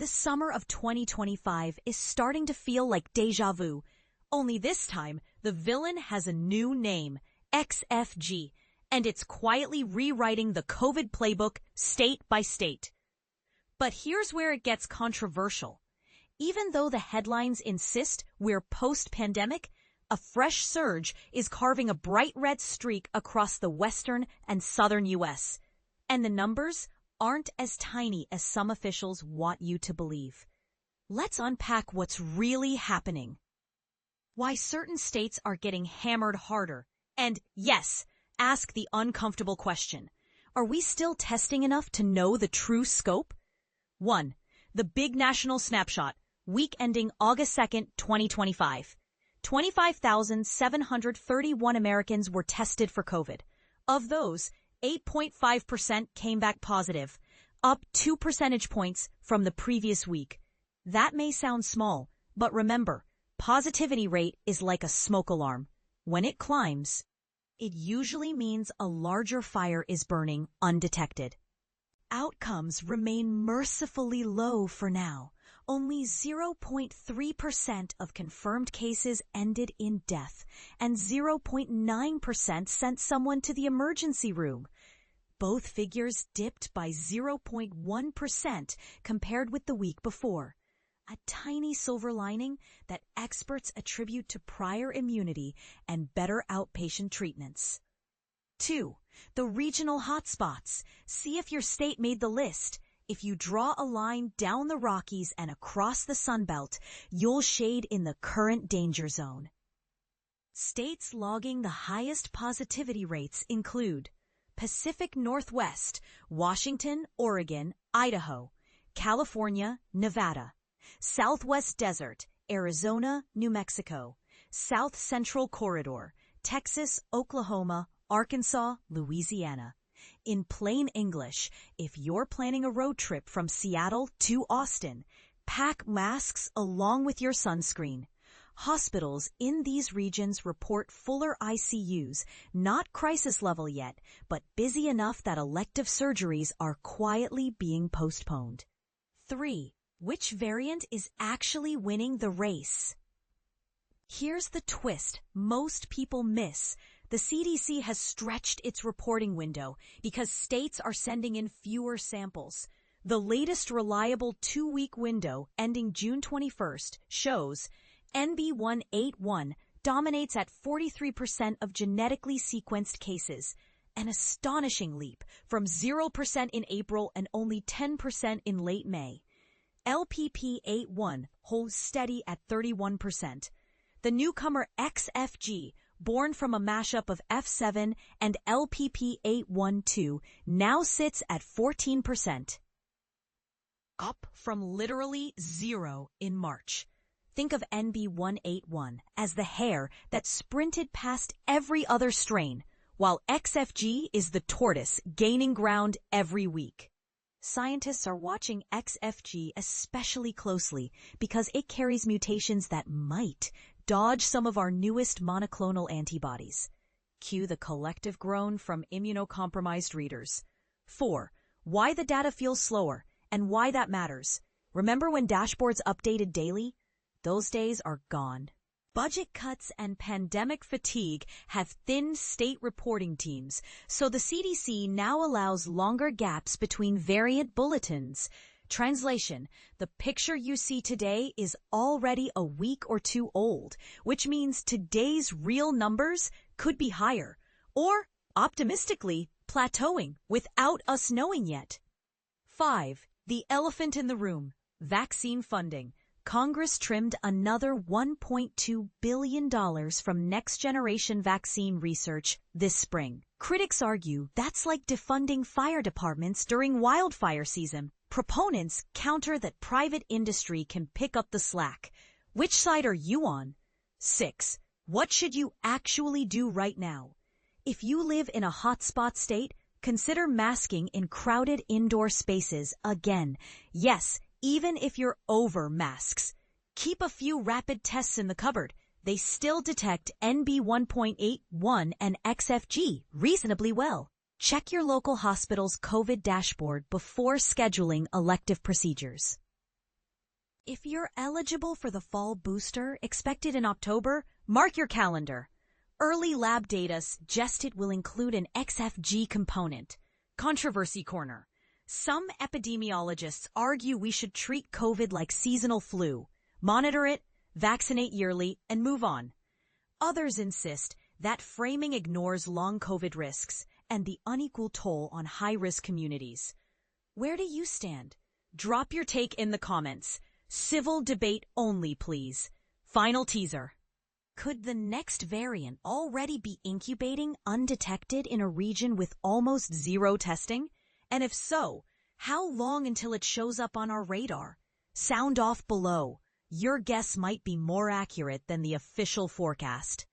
The summer of 2025 is starting to feel like deja vu. Only this time, the villain has a new name, XFG, and it's quietly rewriting the COVID playbook state by state. But here's where it gets controversial. Even though the headlines insist we're post-pandemic, a fresh surge is carving a bright red streak across the western and southern U.S. And the numbers aren't as tiny as some officials want you to believe. Let's unpack what's really happening. Why certain states are getting hammered harder. And yes, ask the uncomfortable question. Are we still testing enough to know the true scope? 1. The big national snapshot, week ending August 2nd, 2025. 25,731 Americans were tested for COVID. Of those, 8.5% came back positive, up 2 percentage points from the previous week. That may sound small, but remember, positivity rate is like a smoke alarm. When it climbs, it usually means a larger fire is burning undetected. Outcomes remain mercifully low for now. Only 0.3% of confirmed cases ended in death, and 0.9% sent someone to the emergency room. Both figures dipped by 0.1% compared with the week before. A tiny silver lining that experts attribute to prior immunity and better outpatient treatments. 2. The regional hotspots. See if your state made the list. If you draw a line down the Rockies and across the Sunbelt, you'll shade in the current danger zone. States logging the highest positivity rates include Pacific Northwest, Washington, Oregon, Idaho, California, Nevada, Southwest Desert, Arizona, New Mexico, South Central Corridor, Texas, Oklahoma, Arkansas, Louisiana. In plain English, if you're planning a road trip from Seattle to Austin, pack masks along with your sunscreen. Hospitals in these regions report fuller ICUs, not crisis level yet, but busy enough that elective surgeries are quietly being postponed. 3. Which variant is actually winning the race? Here's the twist most people miss. The CDC has stretched its reporting window because states are sending in fewer samples. The latest reliable 2-week window, ending June 21st, shows NB181 dominates at 43% of genetically sequenced cases, an astonishing leap from 0% in April and only 10% in late May. LPP81 holds steady at 31%. The newcomer XFG, born from a mashup of F7 and LPP812, now sits at 14%. Up from literally 0 in March. Think of NB181 as the hare that sprinted past every other strain, while XFG is the tortoise gaining ground every week. Scientists are watching XFG especially closely because it carries mutations that might dodge some of our newest monoclonal antibodies. Cue the collective groan from immunocompromised readers. 4. Why the data feels slower and why that matters. Remember when dashboards updated daily? Those days are gone. Budget cuts and pandemic fatigue have thinned state reporting teams, so the CDC now allows longer gaps between variant bulletins. Translation: the picture you see today is already a week or two old, which means today's real numbers could be higher, or, optimistically, plateauing without us knowing yet. 5. The elephant in the room: vaccine funding. Congress trimmed another $1.2 billion from next-generation vaccine research this spring. Critics argue that's like defunding fire departments during wildfire season. Proponents counter that private industry can pick up the slack. Which side are you on? 6. What should you actually do right now? If you live in a hotspot state, consider masking in crowded indoor spaces again. Yes, even if you're over masks. Keep a few rapid tests in the cupboard. They still detect NB1.81 and XFG reasonably well. Check your local hospital's COVID dashboard before scheduling elective procedures. If you're eligible for the fall booster expected in October, mark your calendar. Early lab data suggest it will include an XFG component. Controversy Corner. Some epidemiologists argue we should treat COVID like seasonal flu, monitor it, vaccinate yearly, and move on. Others insist that framing ignores long COVID risks and the unequal toll on high-risk communities. Where do you stand? Drop your take in the comments. Civil debate only, please. Final teaser. Could the next variant already be incubating undetected in a region with almost zero testing? And if so, how long until it shows up on our radar? Sound off below. Your guess might be more accurate than the official forecast.